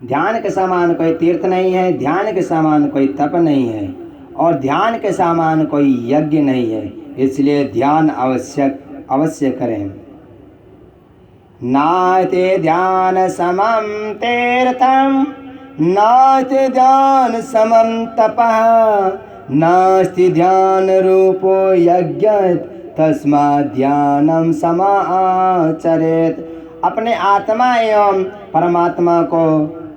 ध्यान के समान कोई तीर्थ नहीं है, ध्यान के समान कोई तप नहीं है, और ध्यान के समान कोई यज्ञ नहीं है। इसलिए ध्यान अवश्य करें। नास्ति ध्यान समम तीर्थम, नास्ति ध्यान समम तपः, नास्ति ध्यान रूपो यज्ञ, तस्मात् ध्यानम समाचरेत्। अपने आत्मा एवं परमात्मा को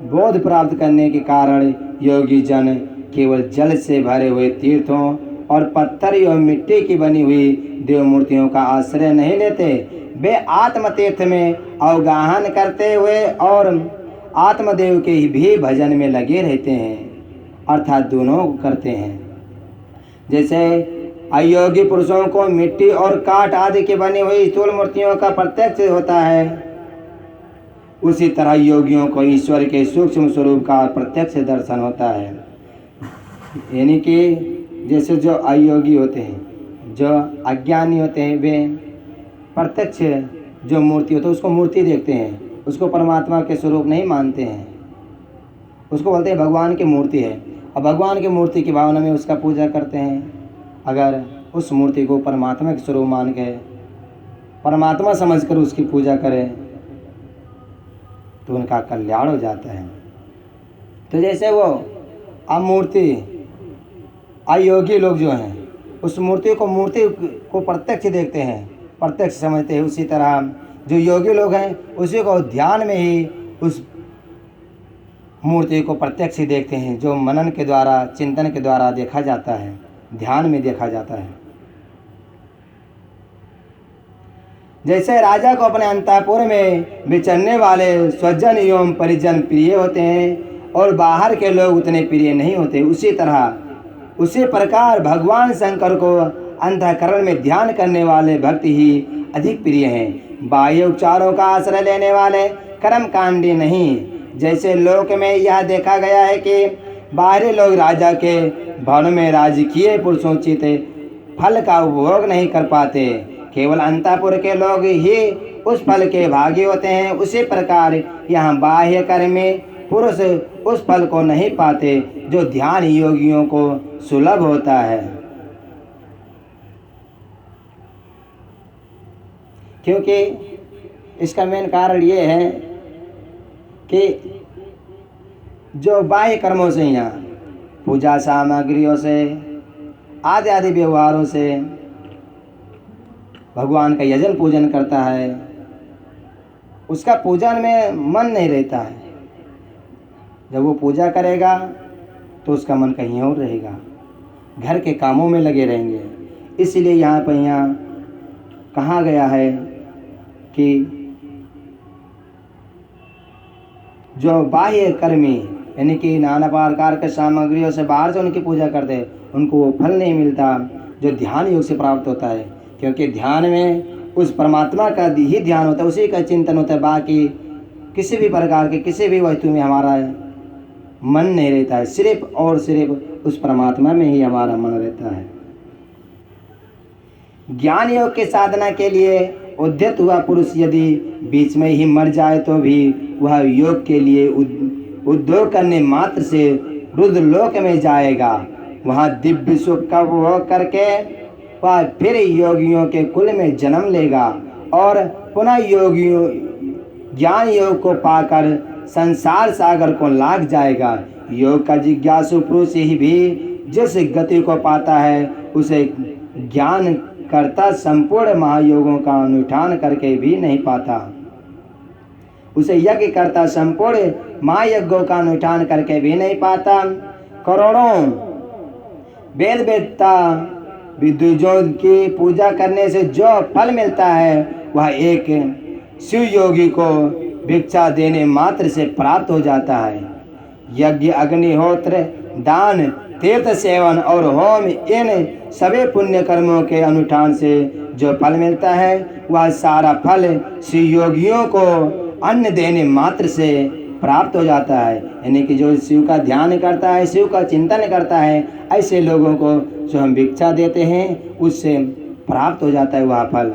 बोध प्राप्त करने के कारण योगी जन केवल जल से भरे हुए तीर्थों और पत्थर एवं मिट्टी की बनी हुई देव मूर्तियों का आश्रय नहीं लेते। वे आत्म तीर्थ में अवगाहन करते हुए और आत्मदेव के भी भजन में लगे रहते हैं, अर्थात दोनों करते हैं। जैसे अयोगी पुरुषों को मिट्टी और काठ आदि की बनी हुई स्थूल मूर्तियों का प्रत्यक्ष होता है, उसी तरह योगियों को ईश्वर के सूक्ष्म स्वरूप का प्रत्यक्ष दर्शन होता है। यानी कि जैसे जो अयोगी होते हैं, जो अज्ञानी होते हैं, वे प्रत्यक्ष जो मूर्ति होती है उसको मूर्ति देखते हैं, उसको परमात्मा के स्वरूप नहीं मानते हैं, उसको बोलते हैं भगवान की मूर्ति है, और भगवान की मूर्ति की भावना में उसका पूजा करते हैं। अगर उस मूर्ति को परमात्मा के स्वरूप मान के परमात्मा समझकर उसकी पूजा करें तो उनका कल्याण हो जाता है। तो जैसे वो अमूर्ति अयोगी लोग जो हैं उस मूर्ति को प्रत्यक्ष देखते हैं, प्रत्यक्ष समझते हैं, उसी तरह जो योगी लोग हैं उसी को ध्यान में ही उस मूर्ति को प्रत्यक्ष ही देखते हैं, जो मनन के द्वारा चिंतन के द्वारा देखा जाता है, ध्यान में देखा जाता है। जैसे राजा को अपने अंतःपुर में विचरने वाले स्वजन एवं परिजन प्रिय होते हैं और बाहर के लोग उतने प्रिय नहीं होते, उसी प्रकार भगवान शंकर को अंतःकरण में ध्यान करने वाले भक्त ही अधिक प्रिय हैं, बाह्य उपचारों का आश्रय लेने वाले कर्मकांडी नहीं। जैसे लोक में यह देखा गया है कि बाहरी लोग राजा के भवन में राजकीय पुरुषोचित फल का उपभोग नहीं कर पाते, केवल अंतःपुर के लोग ही उस फल के भागी होते हैं, उसी प्रकार यहाँ बाह्य कर्मी पुरुष उस फल को नहीं पाते जो ध्यान योगियों को सुलभ होता है। क्योंकि इसका मेन कारण ये है कि जो बाह्य कर्मों से यहाँ पूजा सामग्रियों से आदि व्यवहारों से भगवान का यजन पूजन करता है, उसका पूजन में मन नहीं रहता है। जब वो पूजा करेगा तो उसका मन कहीं और रहेगा, घर के कामों में लगे रहेंगे। इसलिए यहाँ कहा गया है कि जो बाह्य कर्मी यानी कि नाना प्रकार के सामग्रियों से बाहर से उनकी पूजा करते हैं, उनको वो फल नहीं मिलता जो ध्यान योग से प्राप्त होता है। क्योंकि ध्यान में उस परमात्मा का ही ध्यान होता है, उसी का चिंतन होता है, बाकी किसी भी प्रकार के किसी भी वस्तु में हमारा मन नहीं रहता है, सिर्फ और सिर्फ उस परमात्मा में ही हमारा मन रहता है। ज्ञान योग की साधना के लिए उद्यत हुआ पुरुष यदि बीच में ही मर जाए तो भी वह योग के लिए उद्योग करने मात्र से रुद्रलोक में जाएगा। वहाँ दिव्य सुख का उपभोग करके वह फिर योगियों के कुल में जन्म लेगा और पुनः योगियों ज्ञान योग को पाकर संसार सागर को लाग जाएगा। योग का जिज्ञासु पुरुष ही भी जिस गति को पाता है उसे ज्ञान करता संपूर्ण महायोगों का अनुष्ठान करके भी नहीं पाता, उसे यज्ञ करता संपूर्ण महायज्ञों का अनुष्ठान करके भी नहीं पाता। करोड़ों वेद वेदता विद्वजों की पूजा करने से जो फल मिलता है वह एक शिव योगी को भिक्षा देने मात्र से प्राप्त हो जाता है। यज्ञ अग्निहोत्र दान तीर्थ सेवन और होम इन सभी पुण्य कर्मों के अनुष्ठान से जो फल मिलता है वह सारा फल शिव योगियों को अन्न देने मात्र से प्राप्त हो जाता है। यानी कि जो शिव का ध्यान करता है, शिव का चिंतन करता है, ऐसे लोगों को जो हम भिक्षा देते हैं उससे प्राप्त हो जाता है वह फल।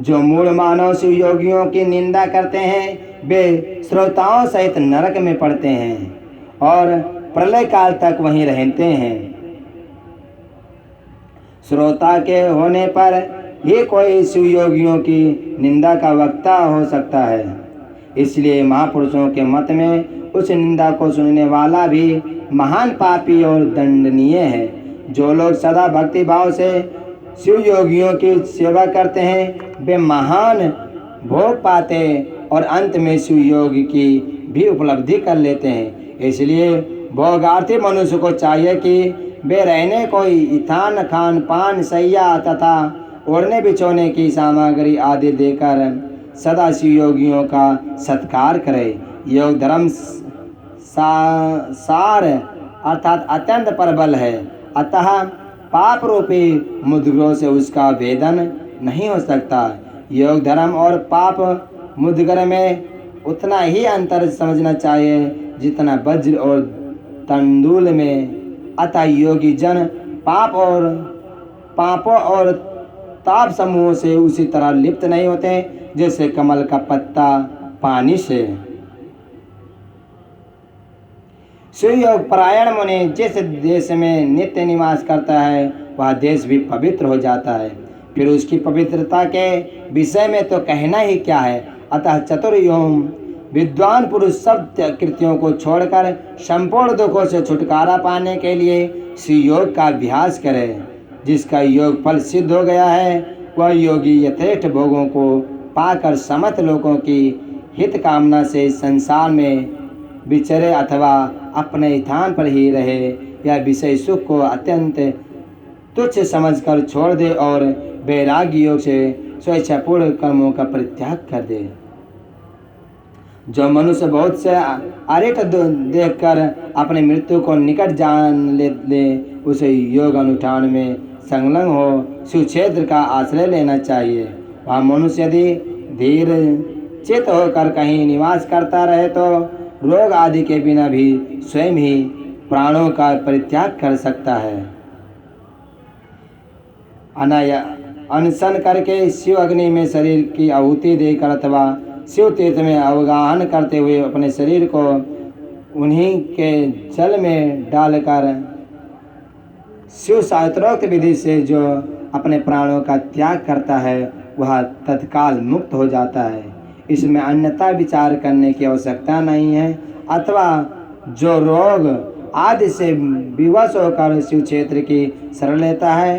जो मूल मानव शिव योगियों की निंदा करते हैं वे श्रोताओं सहित नरक में पड़ते हैं और प्रलय काल तक वहीं रहते हैं। श्रोता के होने पर ही कोई शिवयोगियों की निंदा का वक्ता हो सकता है। इसलिए महापुरुषों के मत में उस निंदा को सुनने वाला भी महान पापी और दंडनीय है। जो लोग सदा भक्ति भाव से शिव योगियों की सेवा करते हैं वे महान भोग पाते और अंत में शिव योग की भी उपलब्धि कर लेते हैं। इसलिए भोगार्थी मनुष्य को चाहिए कि वे रहने को ईंधन, खान पान, शैया तथा ओढ़ने बिछोने की सामग्री आदि देकर सदा शिव योगियों का सत्कार करे। योग धर्म सार अर्थात अत्यंत प्रबल है, अतः पाप रूपी मुद्गरों से उसका भेदन नहीं हो सकता। योग धर्म और पाप मुद्गर में उतना ही अंतर समझना चाहिए जितना वज्र और तंडुल में। अतः योगी जन पापों और ताप समूहों से उसी तरह लिप्त नहीं होते जैसे कमल का पत्ता पानी से। शिवयोग परायण मुनि जिस देश में नित्य निवास करता है वह देश भी पवित्र हो जाता है। फिर उसकी पवित्रता के विषय में तो कहना ही क्या है। अतः चतुर्युग विद्वान पुरुष सब कृत्यों को छोड़कर संपूर्ण दुखों से छुटकारा पाने के लिए शिवयोग का अभ्यास करे। जिसका योग फल सिद्ध हो गया है वह योगी यथेष्ट भोगों को पाकर समस्त लोगों की हित कामना से संसार में विचरे अथवा अपने स्थान पर ही रहे या विषय सुख को अत्यंत तुच्छ समझकर छोड़ दे और वैराग्य योग से स्वेच्छापूर्ण कर्मों का परित्याग कर दे। जो मनुष्य बहुत से अरिष्ट देखकर अपनी मृत्यु को निकट जान ले उसे योग अनुष्ठान में संलग्न हो शिव क्षेत्र का आश्रय लेना चाहिए। वह मनुष्य यदि धीर चित होकर कहीं निवास करता रहे तो रोग आदि के बिना भी स्वयं ही प्राणों का परित्याग कर सकता है। अनशन करके शिव अग्नि में शरीर की आहुति देकर अथवा शिव तीर्थ में अवगाहन करते हुए अपने शरीर को उन्हीं के जल में डालकर शिव शास्त्रोक्त विधि से जो अपने प्राणों का त्याग करता है वह तत्काल मुक्त हो जाता है। इसमें अन्यथा विचार करने की आवश्यकता नहीं है। अथवा जो रोग आदि से विवश होकर शिव क्षेत्र की शरण लेता है